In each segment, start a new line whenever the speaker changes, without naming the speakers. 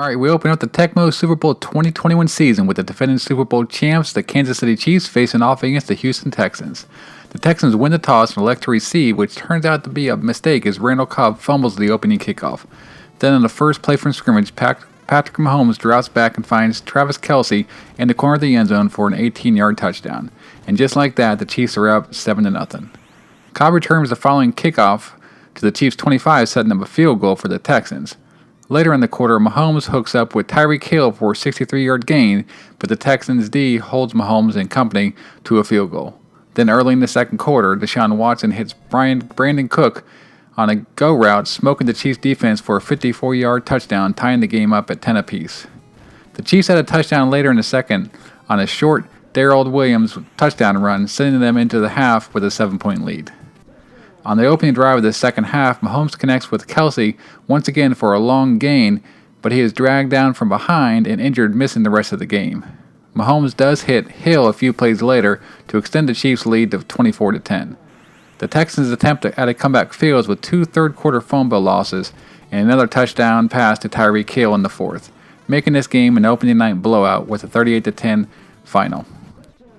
Alright, we open up the Tecmo Super Bowl 2021 season with the defending Super Bowl champs, the Kansas City Chiefs, facing off against the Houston Texans. The Texans win the toss and elect to receive, which turns out to be a mistake as Randall Cobb fumbles the opening kickoff. Then on the first play from scrimmage, Patrick Mahomes drops back and finds Travis Kelce in the corner of the end zone for an 18-yard touchdown. And just like that, the Chiefs are up 7-0. Cobb returns the following kickoff to the Chiefs' 25, setting up a field goal for the Texans. Later in the quarter, Mahomes hooks up with Tyreek Hill for a 63-yard gain, but the Texans' D holds Mahomes and company to a field goal. Then early in the second quarter, Deshaun Watson hits Brandon Cook on a go route, smoking the Chiefs' defense for a 54-yard touchdown, tying the game up at 10 apiece. The Chiefs had a touchdown later in the second on a short Darrell Williams touchdown run, sending them into the half with a 7-point lead. On the opening drive of the second half, Mahomes connects with Kelce once again for a long gain, but he is dragged down from behind and injured, missing the rest of the game. Mahomes does hit Hill a few plays later to extend the Chiefs' lead to 24-10. The Texans attempt at a comeback fails with two third-quarter fumble losses and another touchdown pass to Tyreek Hill in the fourth, making this game an opening night blowout with a 38-10 final.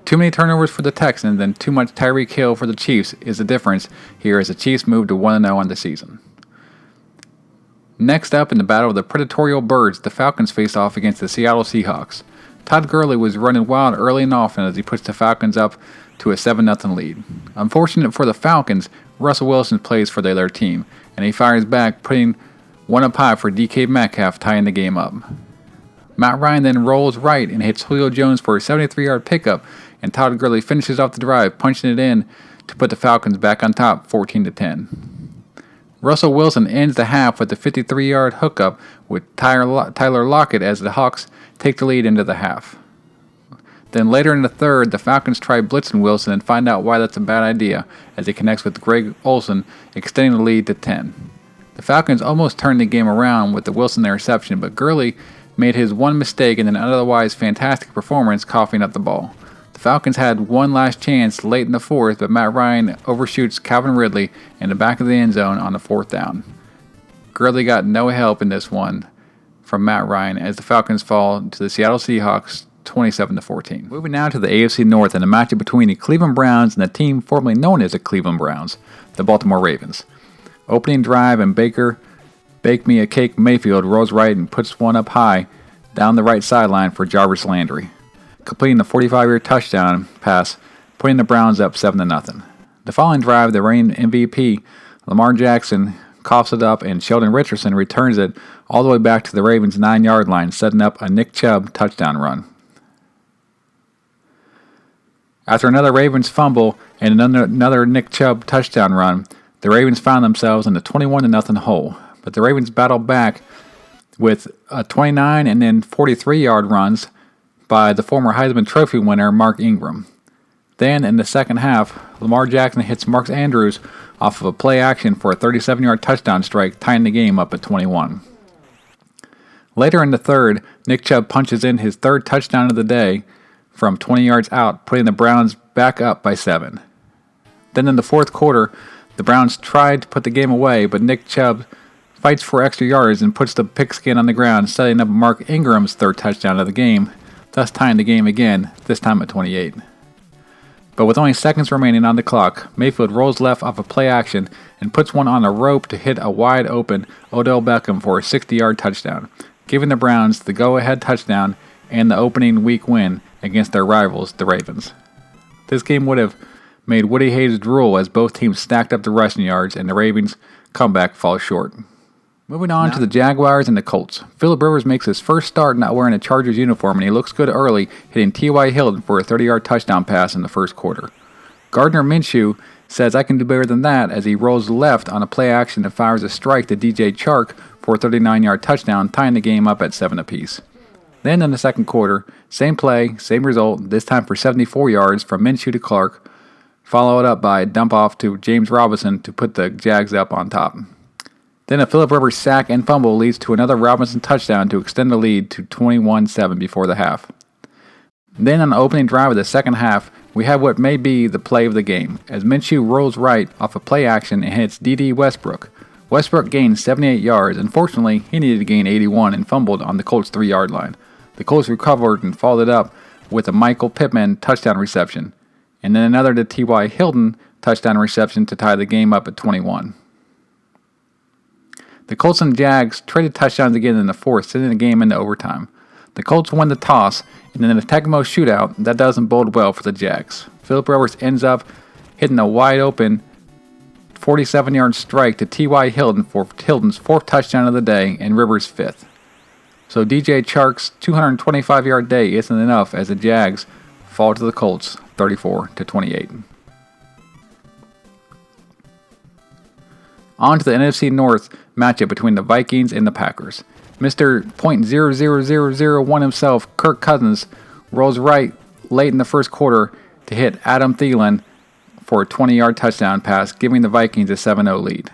Too many turnovers for the Texans and too much Tyreek Hill for the Chiefs is the difference here as the Chiefs move to 1-0 on the season. Next up in the battle of the Predatorial Birds, the Falcons face off against the Seattle Seahawks. Todd Gurley was running wild early and often as he puts the Falcons up to a 7-0 lead. Unfortunate for the Falcons, Russell Wilson plays for their team, and he fires back, putting one up high for DK Metcalf, tying the game up. Matt Ryan then rolls right and hits Julio Jones for a 73-yard pickup, and Todd Gurley finishes off the drive, punching it in to put the Falcons back on top 14-10. Russell Wilson ends the half with a 53-yard hookup with Tyler Lockett as the Hawks take the lead into the half. Then later in the third, the Falcons try blitzing Wilson and find out why that's a bad idea as he connects with Greg Olsen, extending the lead to 10. The Falcons almost turned the game around with the Wilson interception, but Gurley made his one mistake in an otherwise fantastic performance, coughing up the ball. The Falcons had one last chance late in the fourth, but Matt Ryan overshoots Calvin Ridley in the back of the end zone on the fourth down. Gurley got no help in this one from Matt Ryan as the Falcons fall to the Seattle Seahawks 27-14. Moving now to the AFC North and a matchup between the Cleveland Browns and the team formerly known as the Cleveland Browns, the Baltimore Ravens. Opening drive and Baker Bake Me a Cake Mayfield rolls right and puts one up high down the right sideline for Jarvis Landry, completing the 45-yard touchdown pass, putting the Browns up 7-0. The following drive, the reigning MVP, Lamar Jackson, coughs it up, and Sheldon Richardson returns it all the way back to the Ravens' 9-yard line, setting up a Nick Chubb touchdown run. After another Ravens fumble and another Nick Chubb touchdown run, the Ravens found themselves in the 21-0 hole, but the Ravens battled back with a 29 and then 43-yard runs by the former Heisman Trophy winner Mark Ingram. Then in the second half, Lamar Jackson hits Mark Andrews off of a play action for a 37-yard touchdown strike, tying the game up at 21. Later in the third, Nick Chubb punches in his third touchdown of the day from 20 yards out, putting the Browns back up by 7. Then in the fourth quarter, the Browns tried to put the game away, but Nick Chubb fights for extra yards and puts the pigskin on the ground, setting up Mark Ingram's third touchdown of the game, thus tying the game again, this time at 28. But with only seconds remaining on the clock, Mayfield rolls left off a play action and puts one on a rope to hit a wide open Odell Beckham for a 60-yard touchdown, giving the Browns the go-ahead touchdown and the opening week win against their rivals, the Ravens. This game would have made Woody Hayes drool as both teams stacked up the rushing yards and the Ravens' comeback falls short. Moving on to the Jaguars and the Colts. Phillip Rivers makes his first start not wearing a Chargers uniform, and he looks good early, hitting T.Y. Hilton for a 30-yard touchdown pass in the first quarter. Gardner Minshew says, "I can do better than that," as he rolls left on a play action and fires a strike to DJ Chark for a 39-yard touchdown, tying the game up at 7 apiece. Then in the second quarter, same play, same result, this time for 74 yards from Minshew to Clark, followed up by a dump off to James Robinson to put the Jags up on top. Then a Phillip Rivers sack and fumble leads to another Robinson touchdown to extend the lead to 21-7 before the half. Then on the opening drive of the second half, we have what may be the play of the game, as Minshew rolls right off a play action and hits D.D. Westbrook, Westbrook gained 78 yards. Unfortunately, he needed to gain 81 and fumbled on the Colts' 3-yard line. The Colts recovered and followed it up with a Michael Pittman touchdown reception, and then another to T.Y. Hilton touchdown reception to tie the game up at 21. The Colts and Jags traded touchdowns again in the fourth, sending the game into overtime. The Colts win the toss, and in a Tecmo shootout, that doesn't bode well for the Jags. Philip Rivers ends up hitting a wide-open 47-yard strike to T.Y. Hilton for Hilton's fourth touchdown of the day and Rivers' fifth. So DJ Chark's 225-yard day isn't enough as the Jags fall to the Colts 34-28. On to the NFC North matchup between the Vikings and the Packers. Mr. .00001 himself, Kirk Cousins, rolls right late in the first quarter to hit Adam Thielen for a 20-yard touchdown pass, giving the Vikings a 7-0 lead.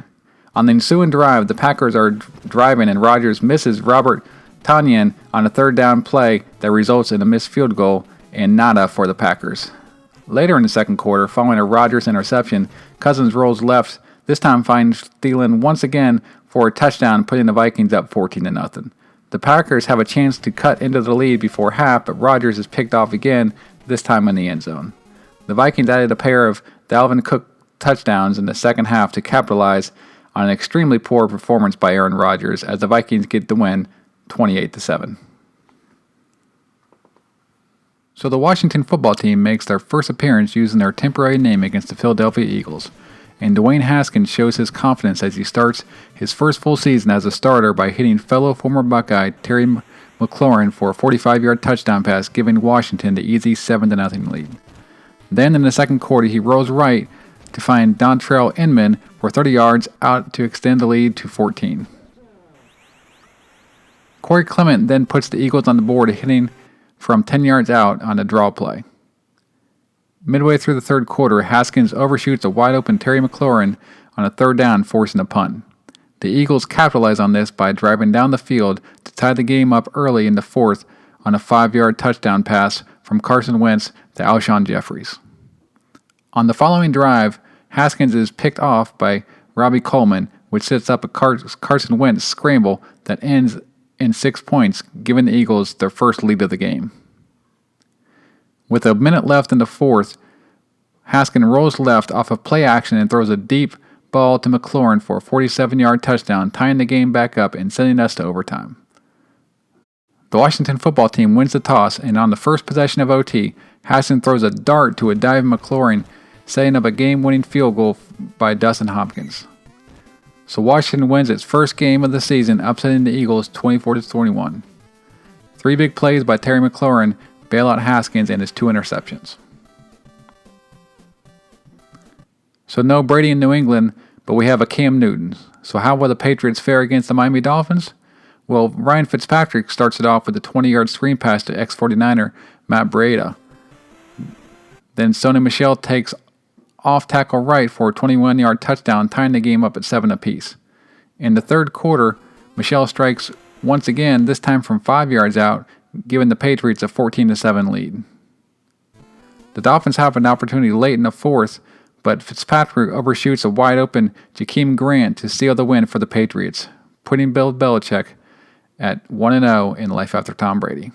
On the ensuing drive, the Packers are driving and Rodgers misses Robert Tonyan on a third down play that results in a missed field goal and nada for the Packers. Later in the second quarter, following a Rodgers interception, Cousins rolls left, this time finds Thielen once again for a touchdown, putting the Vikings up 14-0. The Packers have a chance to cut into the lead before half, but Rodgers is picked off again, this time in the end zone. The Vikings added a pair of Dalvin Cook touchdowns in the second half to capitalize on an extremely poor performance by Aaron Rodgers as the Vikings get the win 28-7. So the Washington football team makes their first appearance using their temporary name against the Philadelphia Eagles, and Dwayne Haskins shows his confidence as he starts his first full season as a starter by hitting fellow former Buckeye Terry McLaurin for a 45-yard touchdown pass, giving Washington the easy 7-0 lead. Then in the second quarter, he rolls right to find Dontrell Inman for 30 yards out to extend the lead to 14. Corey Clement then puts the Eagles on the board, hitting from 10 yards out on a draw play. Midway through the third quarter, Haskins overshoots a wide-open Terry McLaurin on a third down, forcing a punt. The Eagles capitalize on this by driving down the field to tie the game up early in the fourth on a 5-yard touchdown pass from Carson Wentz to Alshon Jeffries. On the following drive, Haskins is picked off by Robbie Coleman, which sets up a Carson Wentz scramble that ends in 6 points, giving the Eagles their first lead of the game. With a minute left in the fourth, Haskins rolls left off of play action and throws a deep ball to McLaurin for a 47-yard touchdown, tying the game back up and sending us to overtime. The Washington football team wins the toss, and on the first possession of OT, Haskins throws a dart to a diving McLaurin, setting up a game-winning field goal by Dustin Hopkins. So Washington wins its first game of the season, upsetting the Eagles 24-21. 3 big plays by Terry McLaurin bail out Haskins and his 2 interceptions. So no Brady in New England, but we have a Cam Newton. So how will the Patriots fare against the Miami Dolphins? Well, Ryan Fitzpatrick starts it off with a 20-yard screen pass to ex-49er Matt Breida. Then Sony Michel takes off tackle right for a 21-yard touchdown, tying the game up at 7 apiece. In the third quarter, Michel strikes once again, this time from 5 yards out, giving the Patriots a 14-7 lead. The Dolphins have an opportunity late in the fourth, but Fitzpatrick overshoots a wide-open Jakeem Grant to seal the win for the Patriots, putting Bill Belichick at 1-0 in life after Tom Brady.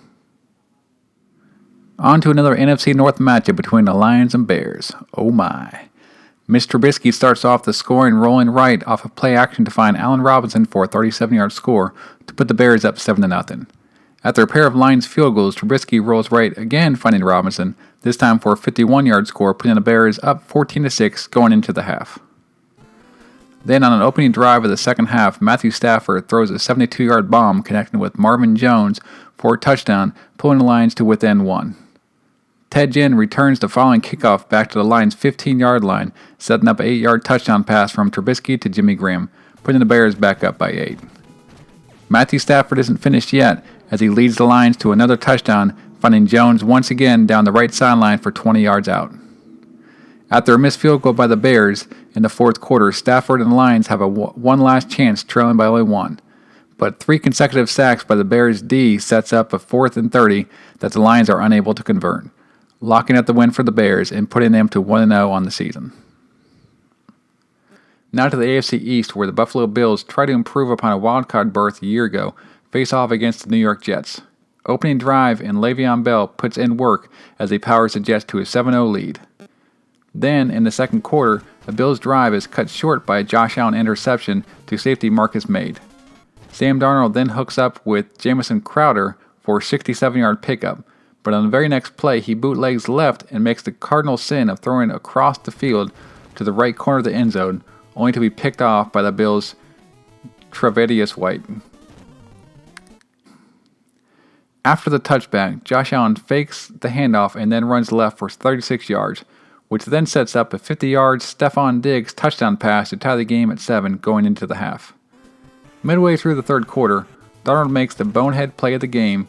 On to another NFC North matchup between the Lions and Bears. Oh my. Mitch Trubisky starts off the scoring rolling right off of play action to find Allen Robinson for a 37-yard score to put the Bears up 7-0. After a pair of Lions field goals, Trubisky rolls right again, finding Robinson, this time for a 51-yard score, putting the Bears up 14-6 going into the half. Then on an opening drive of the second half, Matthew Stafford throws a 72-yard bomb connecting with Marvin Jones for a touchdown, pulling the Lions to within 1. Ted Ginn returns the following kickoff back to the Lions' 15-yard line, setting up an 8-yard touchdown pass from Trubisky to Jimmy Graham, putting the Bears back up by 8. Matthew Stafford isn't finished yet as he leads the Lions to another touchdown, finding Jones once again down the right sideline for 20 yards out. After a missed field goal by the Bears in the fourth quarter, Stafford and the Lions have one last chance, trailing by only 1. But 3 consecutive sacks by the Bears' D sets up a 4th and 30 that the Lions are unable to convert, locking up the win for the Bears and putting them to 1-0 on the season. Now to the AFC East, where the Buffalo Bills tried to improve upon a wildcard berth a year ago, face off against the New York Jets. Opening drive, and Le'Veon Bell puts in work as he powers the Jets to a 7-0 lead. Then, in the second quarter, the Bills' drive is cut short by a Josh Allen interception to safety Marcus Maye. Sam Darnold then hooks up with Jamison Crowder for a 67-yard pickup, but on the very next play, he bootlegs left and makes the cardinal sin of throwing across the field to the right corner of the end zone, only to be picked off by the Bills' Tre'Davious White. After the touchback, Josh Allen fakes the handoff and then runs left for 36 yards, which then sets up a 50-yard Stephon Diggs touchdown pass to tie the game at 7 going into the half. Midway through the third quarter, Darnold makes the bonehead play of the game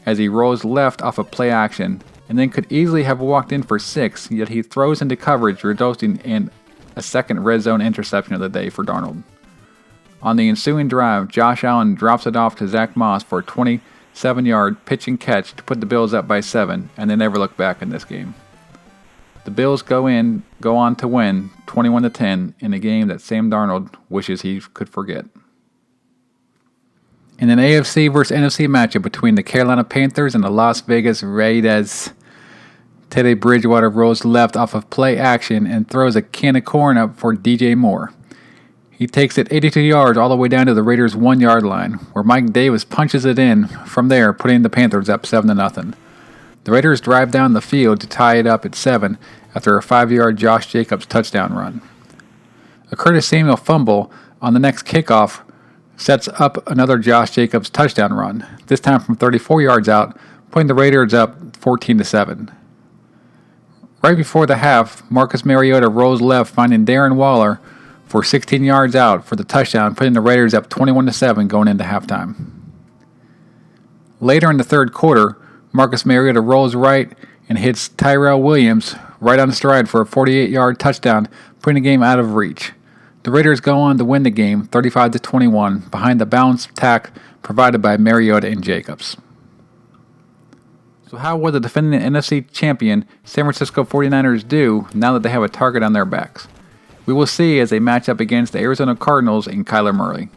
as he rolls left off of play action, and then could easily have walked in for 6, yet he throws into coverage, resulting in a second red zone interception of the day for Darnold. On the ensuing drive, Josh Allen drops it off to Zach Moss for a 27-yard pitch and catch to put the Bills up by 7, and they never look back in this game. The Bills go on to win 21-10 in a game that Sam Darnold wishes he could forget. In an AFC vs. NFC matchup between the Carolina Panthers and the Las Vegas Raiders, Teddy Bridgewater rolls left off of play action and throws a can of corn up for DJ Moore. He takes it 82 yards all the way down to the Raiders' 1-yard line, where Mike Davis punches it in from there, putting the Panthers up 7-0. The Raiders drive down the field to tie it up at 7 after a 5-yard Josh Jacobs touchdown run. A Curtis Samuel fumble on the next kickoff sets up another Josh Jacobs touchdown run, this time from 34 yards out, putting the Raiders up 14-7. Right before the half, Marcus Mariota rolls left, finding Darren Waller for 16 yards out for the touchdown, putting the Raiders up 21-7 going into halftime. Later in the third quarter, Marcus Mariota rolls right and hits Tyrell Williams right on stride for a 48-yard touchdown, putting the game out of reach. The Raiders go on to win the game 35-21 behind the bounce attack provided by Mariota and Jacobs. So how will the defending NFC champion San Francisco 49ers do now that they have a target on their backs? We will see as they match up against the Arizona Cardinals and Kyler Murray.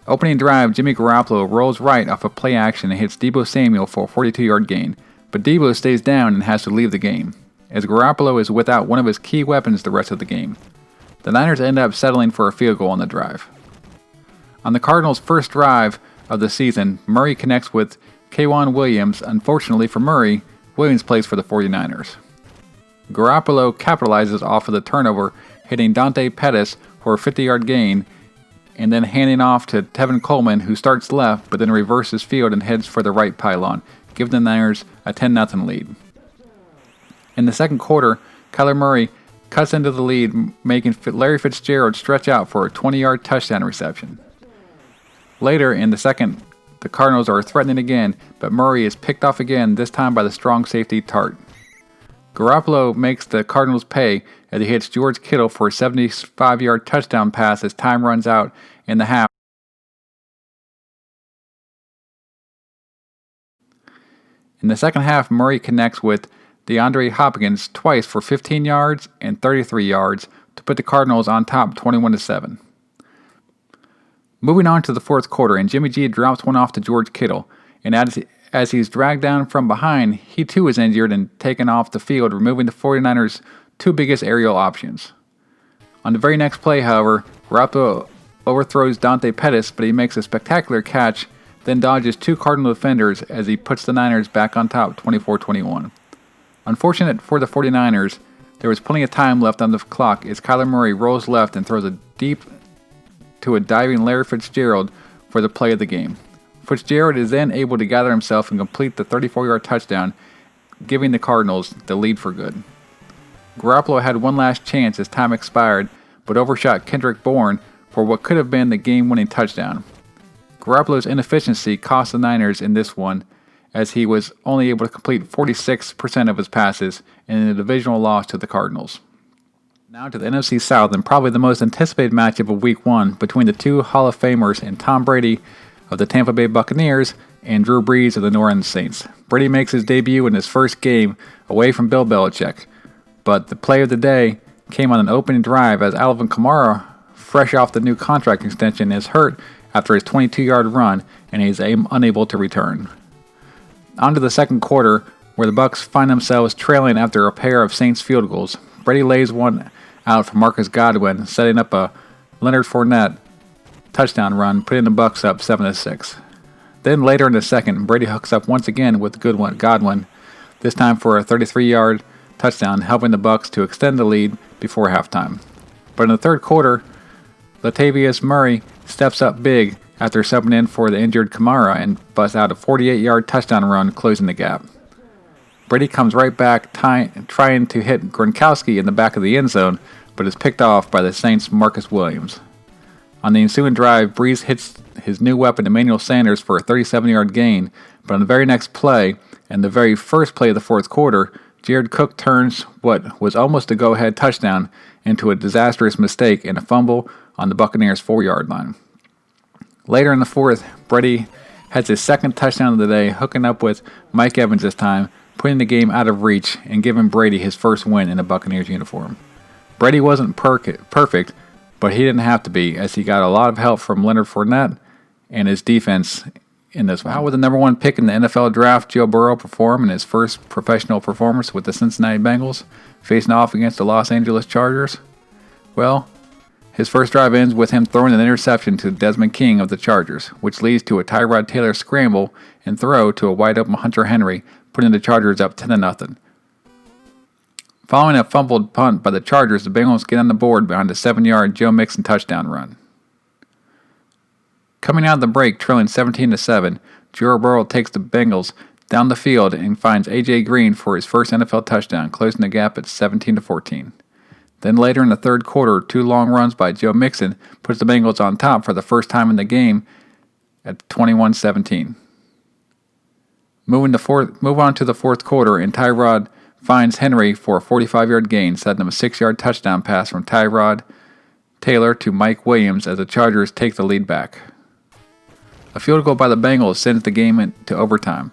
Opening drive, Jimmy Garoppolo rolls right off a play action and hits Deebo Samuel for a 42-yard gain, but Deebo stays down and has to leave the game, as Garoppolo is without one of his key weapons the rest of the game. The Niners end up settling for a field goal on the drive. On the Cardinals' first drive of the season, Murray connects with K'Wan Williams. Unfortunately for Murray, Williams plays for the 49ers. Garoppolo capitalizes off of the turnover, hitting Dante Pettis for a 50-yard gain, and then handing off to Tevin Coleman, who starts left but then reverses field and heads for the right pylon, giving the Niners a 10-0 lead. In the second quarter, Kyler Murray cuts into the lead, making Larry Fitzgerald stretch out for a 20-yard touchdown reception. Later in the second, the Cardinals are threatening again, but Murray is picked off again, this time by the strong safety Tart. Garoppolo makes the Cardinals pay as he hits George Kittle for a 75-yard touchdown pass as time runs out in the half. In the second half, Murray connects with DeAndre Hopkins twice for 15 yards and 33 yards to put the Cardinals on top 21-7. Moving on to the fourth quarter, and Jimmy G drops one off to George Kittle, and as he's dragged down from behind, he too is injured and taken off the field, removing the 49ers' two biggest aerial options. On the very next play, however, Garoppolo overthrows Dante Pettis, but he makes a spectacular catch, then dodges two Cardinal defenders as he puts the Niners back on top 24-21. Unfortunate for the 49ers, there was plenty of time left on the clock as Kyler Murray rolls left and throws a deep to a diving Larry Fitzgerald for the play of the game. Fitzgerald is then able to gather himself and complete the 34-yard touchdown, giving the Cardinals the lead for good. Garoppolo had one last chance as time expired, but overshot Kendrick Bourne for what could have been the game-winning touchdown. Garoppolo's inefficiency cost the Niners in this one, as he was only able to complete 46% of his passes in a divisional loss to the Cardinals. Now to the NFC South, and probably the most anticipated matchup of Week 1 between the two Hall of Famers and Tom Brady of the Tampa Bay Buccaneers and Drew Brees of the New Orleans Saints. Brady makes his debut in his first game away from Bill Belichick, but the play of the day came on an opening drive as Alvin Kamara, fresh off the new contract extension, is hurt after his 22-yard run and he is unable to return. On to the second quarter, where the Bucs find themselves trailing after a pair of Saints field goals. Brady lays one out for Marcus Godwin, setting up a Leonard Fournette touchdown run, putting the Bucs up 7-6. Then later in the second, Brady hooks up once again with Godwin, this time for a 33-yard touchdown, helping the Bucs to extend the lead before halftime. But in the third quarter, Latavius Murray steps up big after subbing in for the injured Kamara and busts out a 48-yard touchdown run, closing the gap. Brady comes right back, trying to hit Gronkowski in the back of the end zone, but is picked off by the Saints' Marcus Williams. On the ensuing drive, Breeze hits his new weapon Emmanuel Sanders for a 37-yard gain, but on the very next play, and the very first play of the fourth quarter, Jared Cook turns what was almost a go-ahead touchdown into a disastrous mistake and a fumble on the Buccaneers' 4-yard line. Later in the fourth, Brady has his second touchdown of the day, hooking up with Mike Evans this time, putting the game out of reach and giving Brady his first win in a Buccaneers uniform. Brady wasn't perfect, but he didn't have to be, as he got a lot of help from Leonard Fournette and his defense in this. How would the number one pick in the NFL draft, Joe Burrow, perform in his first professional performance with the Cincinnati Bengals, facing off against the Los Angeles Chargers? Well, his first drive ends with him throwing an interception to Desmond King of the Chargers, which leads to a Tyrod Taylor scramble and throw to a wide-open Hunter Henry, putting the Chargers up 10-0. Following a fumbled punt by the Chargers, the Bengals get on the board behind a 7-yard Joe Mixon touchdown run. Coming out of the break, trailing 17-7, Joe Burrow takes the Bengals down the field and finds A.J. Green for his first NFL touchdown, closing the gap at 17-14. Then later in the third quarter, two long runs by Joe Mixon puts the Bengals on top for the first time in the game at 21-17. Move on to the fourth quarter, and Tyrod finds Henry for a 45-yard gain, setting him a 6-yard touchdown pass from Tyrod Taylor to Mike Williams as the Chargers take the lead back. A field goal by the Bengals sends the game into overtime,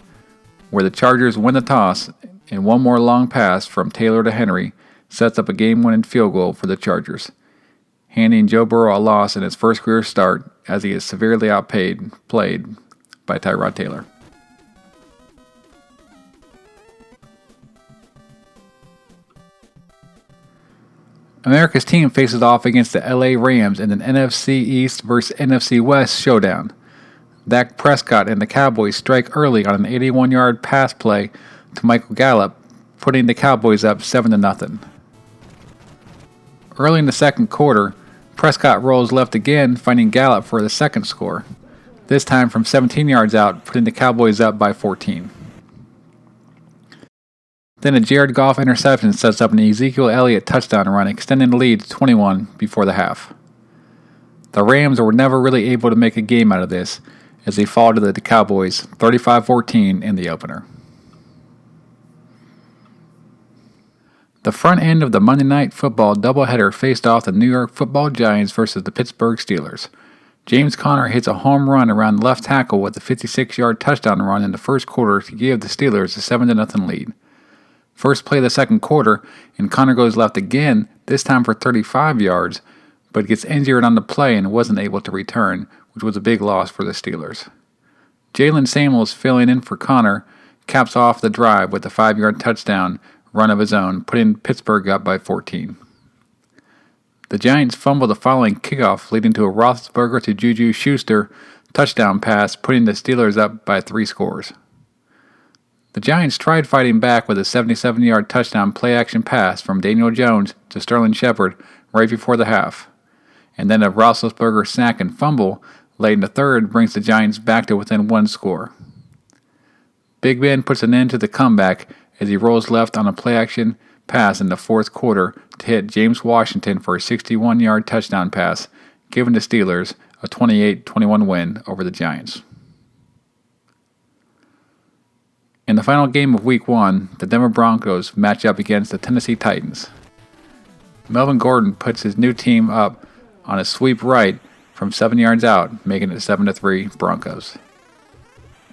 where the Chargers win the toss, and one more long pass from Taylor to Henry sets up a game-winning field goal for the Chargers, handing Joe Burrow a loss in his first career start as he is severely played by Tyrod Taylor. America's team faces off against the LA Rams in an NFC East versus NFC West showdown. Dak Prescott and the Cowboys strike early on an 81-yard pass play to Michael Gallup, putting the Cowboys up 7-0. Early in the second quarter, Prescott rolls left again, finding Gallup for the second score, this time from 17 yards out, putting the Cowboys up by 14. Then a Jared Goff interception sets up an Ezekiel Elliott touchdown run, extending the lead to 21 before the half. The Rams were never really able to make a game out of this, as they fall to the Cowboys 35-14 in the opener. The front end of the Monday Night Football doubleheader faced off the New York Football Giants versus the Pittsburgh Steelers. James Conner hits a home run around left tackle with a 56-yard touchdown run in the first quarter to give the Steelers a 7-0 lead. First play of the second quarter, and Conner goes left again, this time for 35 yards, but gets injured on the play and wasn't able to return, which was a big loss for the Steelers. Jalen Samuels, filling in for Conner, caps off the drive with a 5-yard touchdown run of his own, putting Pittsburgh up by 14. The Giants fumbled the following kickoff, leading to a Roethlisberger to Juju Schuster touchdown pass, putting the Steelers up by 3 scores. The Giants tried fighting back with a 77-yard touchdown play-action pass from Daniel Jones to Sterling Shepard right before the half, and then a Roethlisberger sack and fumble late in the third brings the Giants back to within 1 score. Big Ben puts an end to the comeback as he rolls left on a play-action pass in the fourth quarter to hit James Washington for a 61-yard touchdown pass, giving the Steelers a 28-21 win over the Giants. In the final game of Week 1, the Denver Broncos match up against the Tennessee Titans. Melvin Gordon puts his new team up on a sweep right from 7 yards out, making it 7-3 Broncos.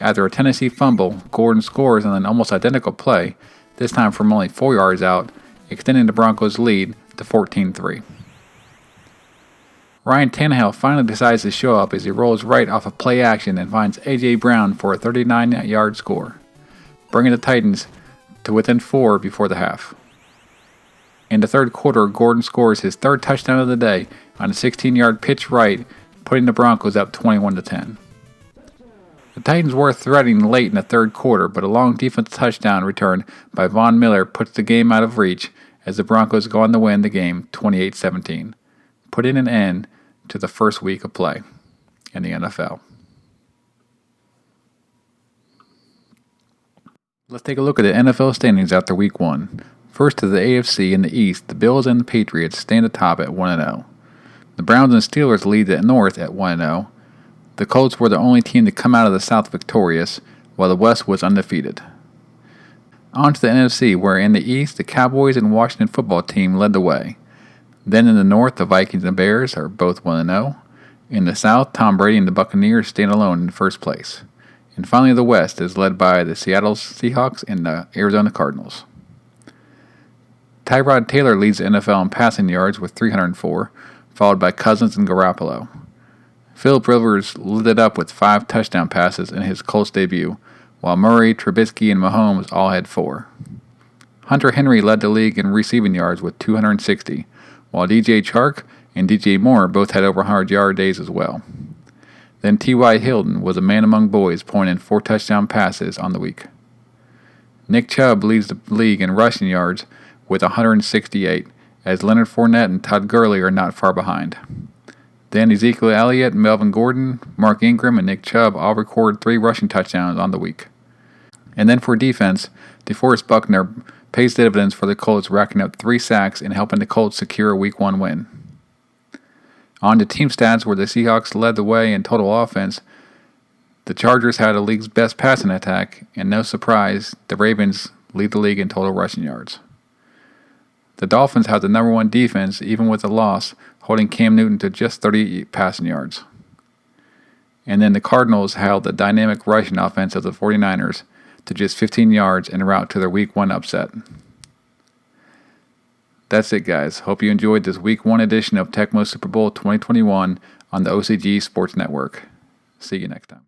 After a Tennessee fumble, Gordon scores on an almost identical play, this time from only 4 yards out, extending the Broncos' lead to 14-3. Ryan Tannehill finally decides to show up as he rolls right off of play action and finds A.J. Brown for a 39-yard score, bringing the Titans to within 4 before the half. In the third quarter, Gordon scores his third touchdown of the day on a 16-yard pitch right, putting the Broncos up 21-10. The Titans were threatening late in the third quarter, but a long defensive touchdown return by Von Miller puts the game out of reach as the Broncos go on to win the game 28-17, putting an end to the first week of play in the NFL. Let's take a look at the NFL standings after Week 1. First to the AFC in the East, the Bills and the Patriots stand atop at 1-0. The Browns and Steelers lead the North at 1-0. The Colts were the only team to come out of the South victorious, while the West was undefeated. On to the NFC, where in the East, the Cowboys and Washington football team led the way. Then in the North, the Vikings and Bears are both 1-0. In the South, Tom Brady and the Buccaneers stand alone in first place. And finally, the West is led by the Seattle Seahawks and the Arizona Cardinals. Tyrod Taylor leads the NFL in passing yards with 304, followed by Cousins and Garoppolo. Philip Rivers lit it up with 5 touchdown passes in his Colts debut, while Murray, Trubisky, and Mahomes all had 4. Hunter Henry led the league in receiving yards with 260, while DJ Chark and DJ Moore both had over 100-yard days as well. Then T.Y. Hilton was a man among boys, pointing 4 touchdown passes on the week. Nick Chubb leads the league in rushing yards with 168, as Leonard Fournette and Todd Gurley are not far behind. Then Ezekiel Elliott, Melvin Gordon, Mark Ingram, and Nick Chubb all record 3 rushing touchdowns on the week. And then for defense, DeForest Buckner pays dividends for the Colts, racking up 3 sacks and helping the Colts secure a Week 1 win. On to team stats, where the Seahawks led the way in total offense. The Chargers had the league's best passing attack, and no surprise, the Ravens lead the league in total rushing yards. The Dolphins have the number 1 defense, even with a loss, holding Cam Newton to just 38 passing yards. And then the Cardinals held the dynamic rushing offense of the 49ers to just 15 yards en route to their Week 1 upset. That's it, guys. Hope you enjoyed this Week 1 edition of Tecmo Super Bowl 2021 on the OCG Sports Network. See you next time.